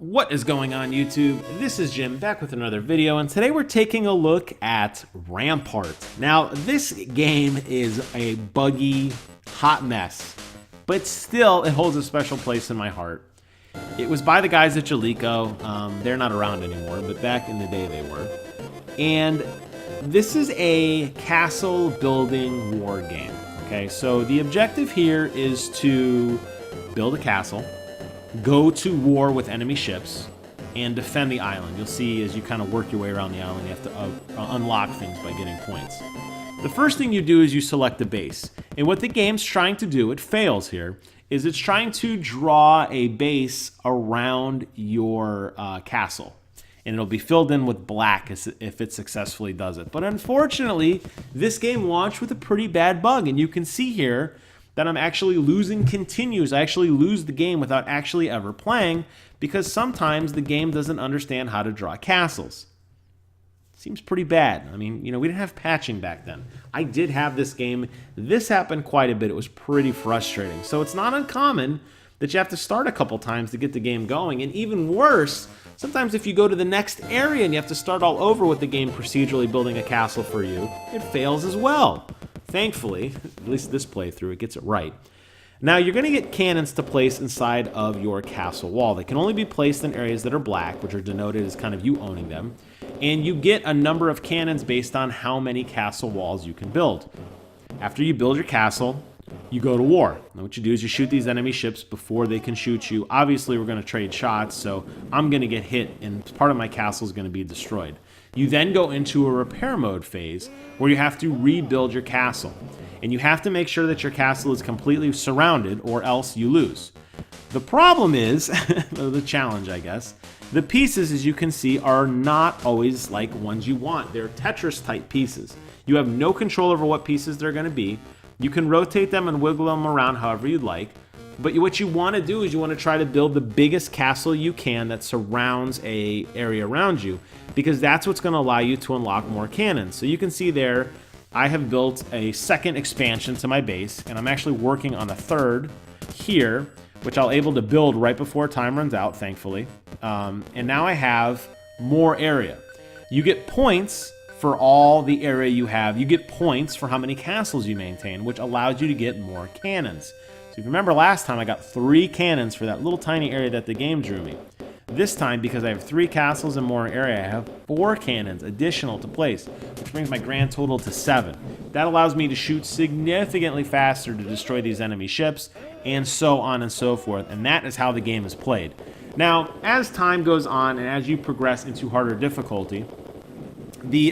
What is going on, YouTube? This is Jim back with another video, and today we're taking a look at Rampart. Now, this game is a buggy, hot mess, but still it holds a special place in my heart. It was by the guys at Jalico. They're not around anymore, but back in the day they were. And this is a castle building war game. Okay, so the objective here is to build a castle, go to war with enemy ships, and defend the island. You'll see as you kind of work your way around the island, you have to unlock things by getting points. The first thing you do is you select a base. And what the game's trying to do, it fails here, is it's trying to draw a base around your castle. And it'll be filled in with black if it successfully does it. But unfortunately, this game launched with a pretty bad bug. And you can see here that I'm actually losing continues. I actually lose the game without actually ever playing because sometimes the game doesn't understand how to draw castles. Seems pretty bad. I mean, we didn't have patching back then. I did have this game. This happened quite a bit. It was pretty frustrating. So it's not uncommon that you have to start a couple times to get the game going. And even worse, sometimes if you go to the next area and you have to start all over with the game procedurally building a castle for you, it fails as well. Thankfully, at least this playthrough, it gets it right. Now, you're going to get cannons to place inside of your castle wall. They can only be placed in areas that are black, which are denoted as kind of you owning them. And you get a number of cannons based on how many castle walls you can build. After you build your castle, you go to war. Now, what you do is you shoot these enemy ships before they can shoot you. Obviously, we're going to trade shots, so I'm going to get hit, and part of my castle is going to be destroyed. You then go into a repair mode phase where you have to rebuild your castle. And you have to make sure that your castle is completely surrounded or else you lose. The problem is, the challenge I guess, the pieces as you can see are not always like ones you want. They're Tetris type pieces. You have no control over what pieces they're going to be. You can rotate them and wiggle them around however you'd like. But what you want to do is you want to try to build the biggest castle you can that surrounds an area around you, because that's what's going to allow you to unlock more cannons. So you can see there, I have built a second expansion to my base, and I'm actually working on a third here, which I'll able to build right before time runs out, thankfully. And now I have more area. You get points for all the area you have. You get points for how many castles you maintain, which allows you to get more cannons. So if you remember last time, I got 3 cannons for that little tiny area that the game drew me. This time, because I have 3 castles and more area, I have 4 cannons additional to place, which brings my grand total to 7. That allows me to shoot significantly faster to destroy these enemy ships, and so on and so forth. And that is how the game is played. Now, as time goes on and as you progress into harder difficulty, the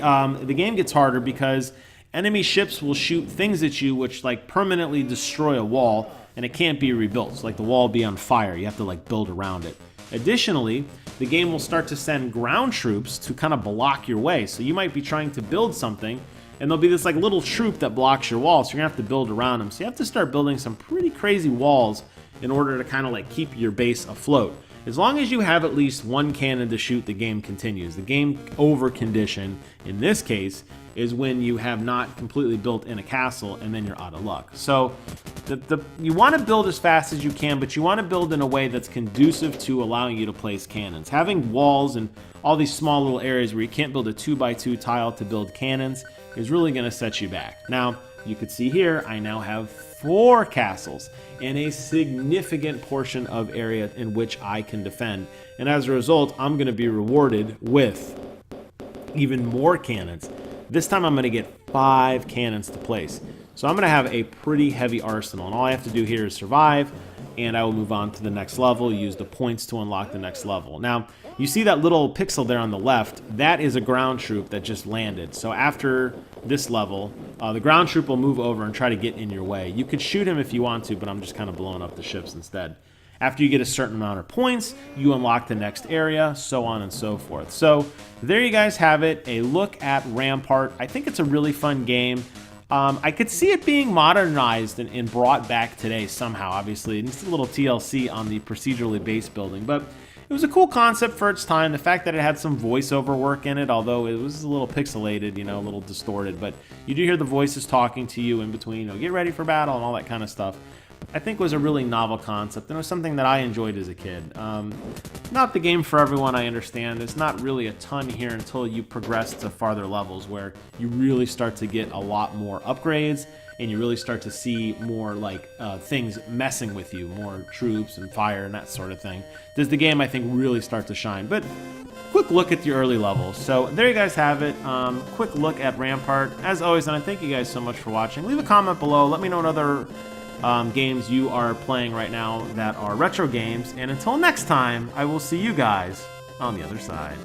game gets harder because enemy ships will shoot things at you which like permanently destroy a wall, and it can't be rebuilt. So like the wall will be on fire. You have to like build around it. Additionally, the game will start to send ground troops to kind of block your way. So you might be trying to build something, and there'll be this like little troop that blocks your wall. So you're gonna have to build around them. So you have to start building some pretty crazy walls in order to kind of like keep your base afloat. As long as you have at least 1 cannon to shoot, the game continues. The game over condition, in this case, is when you have not completely built in a castle and then you're out of luck. So you want to build as fast as you can, but you want to build in a way that's conducive to allowing you to place cannons. Having walls and all these small little areas where you can't build a 2x2 tile to build cannons is really going to set you back. Now, you can see here, I now have 4 castles and a significant portion of area in which I can defend. And as a result, I'm going to be rewarded with even more cannons. This time I'm going to get 5 cannons to place. So I'm going to have a pretty heavy arsenal. And all I have to do here is survive, and I will move on to the next level, use the points to unlock the next level. Now, you see that little pixel there on the left? That is a ground troop that just landed. So after this level, the ground troop will move over and try to get in your way. You could shoot him if you want to, but I'm just kind of blowing up the ships instead. After you get a certain amount of points, you unlock the next area, so on and so forth. So there you guys have it, a look at Rampart. I think it's a really fun game. I could see it being modernized and brought back today somehow, obviously. It's a little TLC on the procedurally based building, but it was a cool concept for its time. The fact that it had some voiceover work in it, although it was a little pixelated, a little distorted, but you do hear the voices talking to you in between, get ready for battle and all that kind of stuff. I think was a really novel concept, and it was something that I enjoyed as a kid. Not the game for everyone, I understand. There's not really a ton here until you progress to farther levels where you really start to get a lot more upgrades, and you really start to see more like things messing with you, more troops and fire and that sort of thing. Does the game, I think, really start to shine? But quick look at the early levels. So there you guys have it. Quick look at Rampart. As always, and I thank you guys so much for watching. Leave a comment below. Let me know what other games you are playing right now that are retro games. And until next time, I will see you guys on the other side.